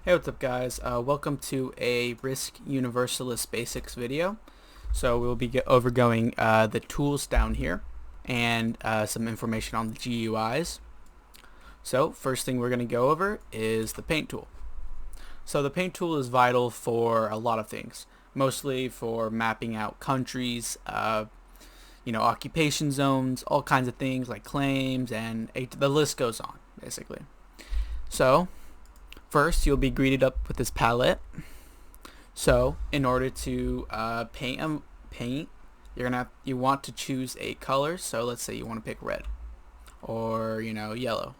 Hey, what's up guys? Welcome to a Risk Universalis Basics video. So we'll be overgoing the tools down here and some information on the GUIs. So first thing we're going to go over is the paint tool. So the paint tool is vital for a lot of things, mostly for mapping out countries, occupation zones, all kinds of things like claims, and the list goes on basically. So first, you'll be greeted up with this palette. So, in order to paint, you want to choose a color. So, let's say you want to pick red, or yellow.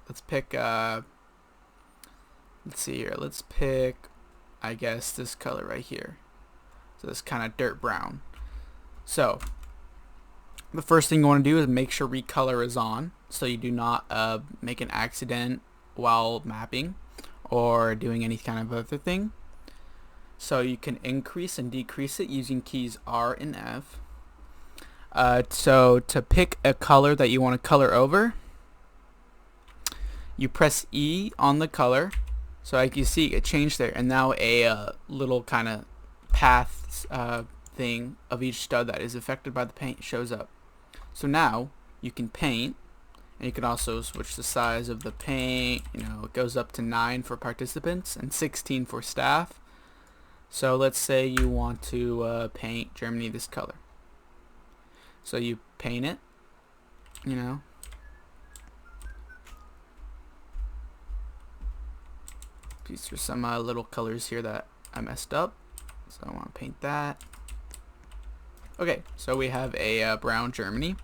Let's pick. Let's see here. Let's pick, I guess, this color right here. So this kind of dirt brown. So, the first thing you want to do is make sure recolor is on, so you do not make an accident while mapping or doing any kind of other thing. So you can increase and decrease it using keys R and F. So to pick a color that you want to color over, you press E on the color. So like you see, it changed there, and now a little kind of path thing of each stud that is affected by the paint shows up. So now you can paint. And you can also switch the size of the paint. It goes up to 9 for participants and 16 for staff. So let's say you want to paint Germany this color. So you paint it, These are some little colors here that I messed up. So I want to paint that. Okay, so we have a brown Germany.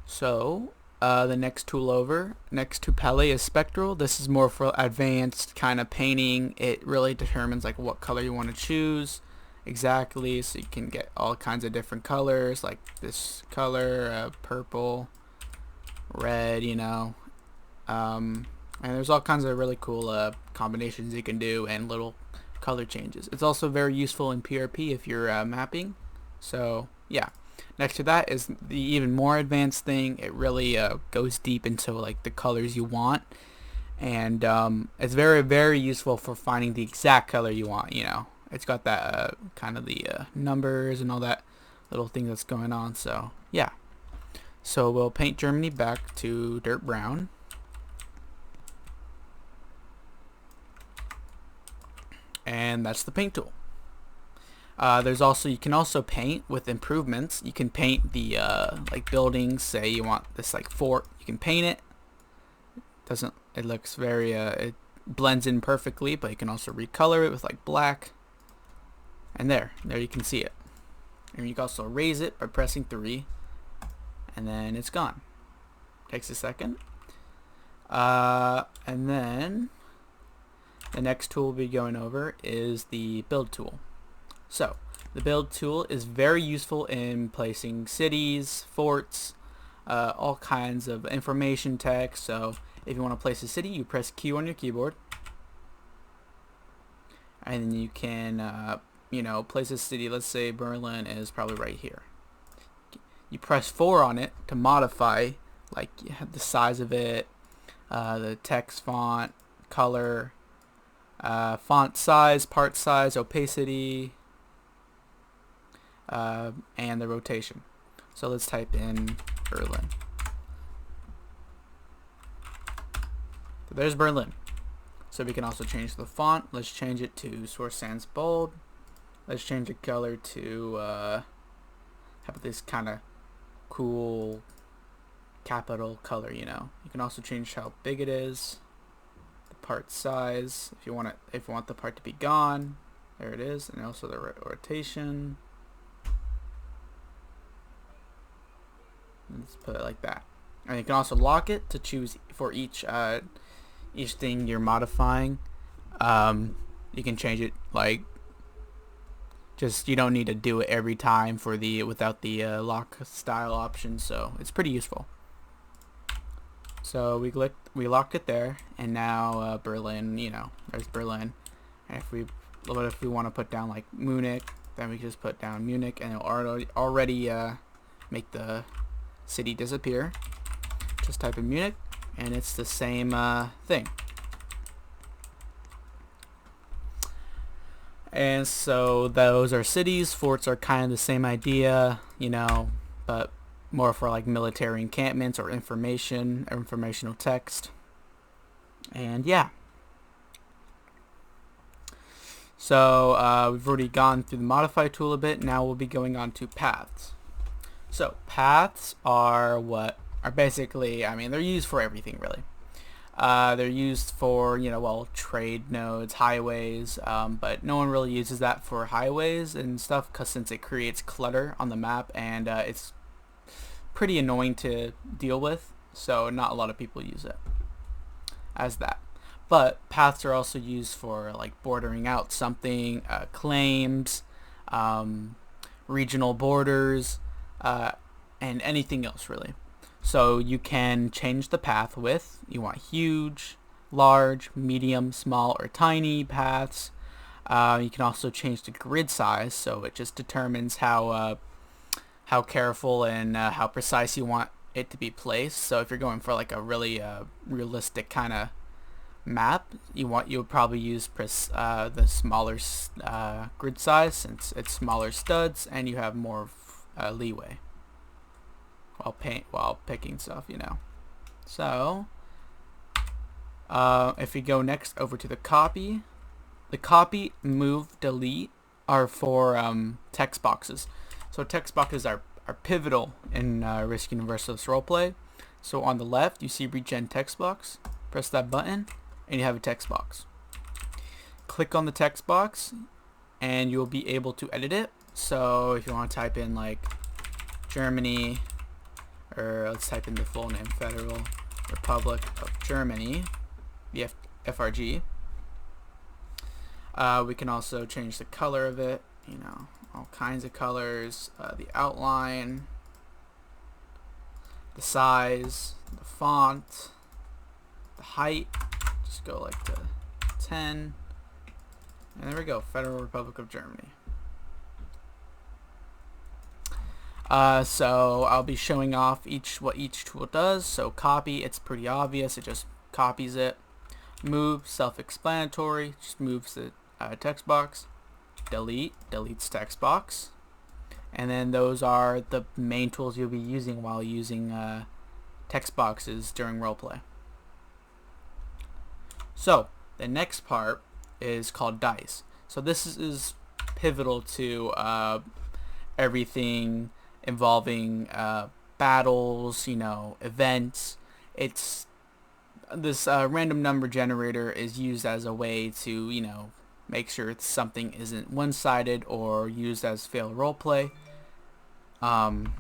So the next tool over, next to palette, is spectral. This is more for advanced kind of painting. It really determines like what color you want to choose exactly, so you can get all kinds of different colors like this color, purple, red, and there's all kinds of really cool combinations you can do and little color changes. It's also very useful in PRP if you're mapping. So yeah. Next to that is the even more advanced thing. It really goes deep into like the colors you want, and it's very, very useful for finding the exact color you want. It's got that kind of the numbers and all that little thing that's going on. So yeah, so we'll paint Germany back to dirt brown. And that's the paint tool. You can also paint with improvements. You can paint the like buildings. Say you want this like fort, you can paint it. It looks very it blends in perfectly, but you can also recolor it with like black. And there you can see it. And you can also erase it by pressing 3, and then it's gone. Takes a second. And then the next tool we'll be going over is the build tool. So the build tool is very useful in placing cities, forts, all kinds of information text. So if you want to place a city, you press Q on your keyboard, and then you can place a city. Let's say Berlin is probably right here. You press 4 on it to modify, like you have the size of it, the text font, color, font size, part size, opacity, and the rotation. So let's type in Berlin. So there's Berlin. So we can also change the font. Let's change it to Source Sans Bold. Let's change the color to have this kind of cool capital color. You can also change how big it is, the part size. If you want the part to be gone, there it is, and also the rotation. Let's put it like that. And you can also lock it to choose for each thing you're modifying. You can change it like you don't need to do it every time without the lock style option. So it's pretty useful. So we locked it there, and now Berlin. There's Berlin. And if we want to put down like Munich, then we can just put down Munich, and it'll already make the city disappear. Just type in Munich, and it's the same thing. And so those are cities. Forts are kind of the same idea, but more for like military encampments or informational text. And yeah. So we've already gone through the modify tool a bit. Now we'll be going on to paths. So paths are basically, they're used for everything really. They're used for, trade nodes, highways, but no one really uses that for highways and stuff since it creates clutter on the map, and it's pretty annoying to deal with, so not a lot of people use it as that. But paths are also used for like bordering out something, claims, regional borders, and anything else really. So you can change the path width. You want huge, large, medium, small, or tiny paths. You can also change the grid size, so it just determines how careful and how precise you want it to be placed. So if you're going for like a really realistic kind of map, you would probably use the smaller grid size since it's smaller studs and you have more leeway while picking stuff, So if we go next over to the copy move, delete are for text boxes. So text boxes are pivotal in Risk Universalis roleplay. So on the left you see regen text box, press that button and you have a text box. Click on the text box and you'll be able to edit it. So if you want to type in like Germany, or let's type in the full name, Federal Republic of Germany, the FRG. We can also change the color of it, all kinds of colors, the outline, the size, the font, the height, just go like to 10, and there we go, Federal Republic of Germany. So I'll be showing off what each tool does. So copy, it's pretty obvious, it just copies it. Move, self-explanatory, just moves the text box. Delete, deletes text box. And then those are the main tools you'll be using while using text boxes during roleplay. So the next part is called dice. So this is pivotal to everything involving battles, events. It's this random number generator is used as a way to, make sure something isn't one-sided or used as failed roleplay. And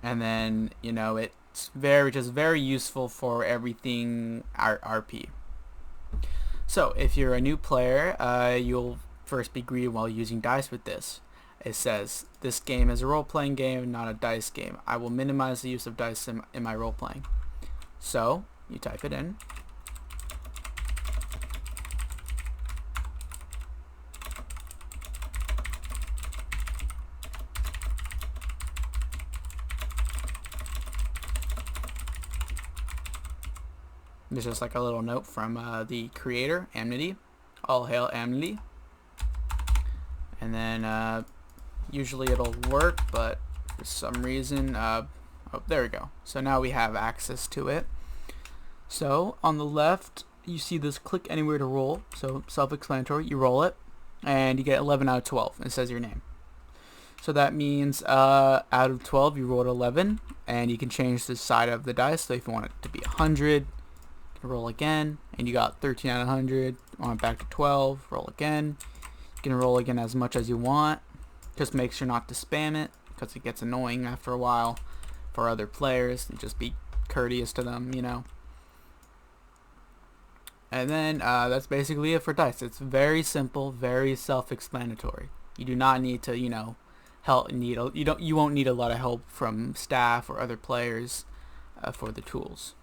then, it's very useful for everything RP. So if you're a new player, you'll first be greeted while using dice with this. It says, this game is a role-playing game, not a dice game. I will minimize the use of dice in my role-playing. So, you type it in. There's just like a little note from the creator, Amity. All hail Amity. And then usually it'll work, but for some reason, oh, there we go. So now we have access to it. So on the left, you see this click anywhere to roll. So self-explanatory, you roll it, and you get 11 out of 12. It says your name. So that means out of 12, you rolled 11, and you can change the side of the dice. So if you want it to be 100, you can roll again, and you got 13 out of 100. Want it back to 12, roll again. You can roll again as much as you want. Just make sure not to spam it, because it gets annoying after a while for other players. And just be courteous to them, And then that's basically it for dice. It's very simple, very self-explanatory. You do not need to, you won't need a lot of help from staff or other players for the tools.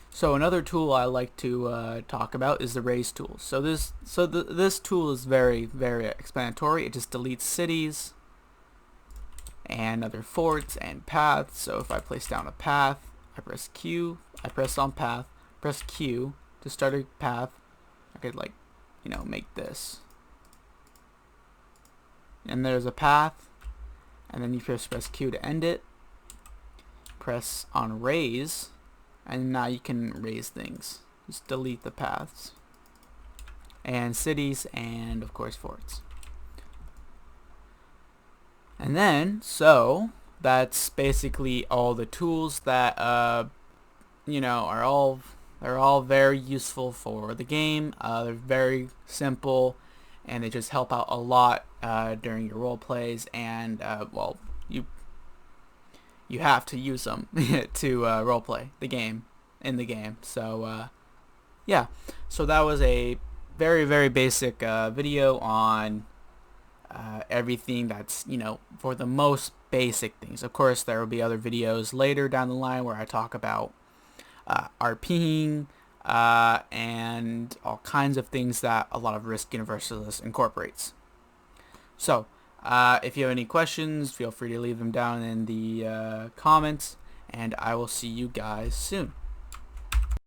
So another tool I like to talk about is the raise tool. So this tool is very, very explanatory. It just deletes cities and other forts and paths. So if I place down a path, I press Q, I press on path, press Q to start a path. I could make this. And there's a path, and then you press Q to end it. Press on raise, and now you can raise things. Just delete the paths and cities and of course forts. And then that's basically all the tools that they're all very useful for the game. They're very simple, and they just help out a lot during your role plays, and well, you have to use them to role play the game in the game. So yeah, so that was a very, very basic video on everything that's, for the most basic things. Of course, there will be other videos later down the line where I talk about RPing and all kinds of things that a lot of Risk Universalis incorporates. So if you have any questions, feel free to leave them down in the comments, and I will see you guys soon.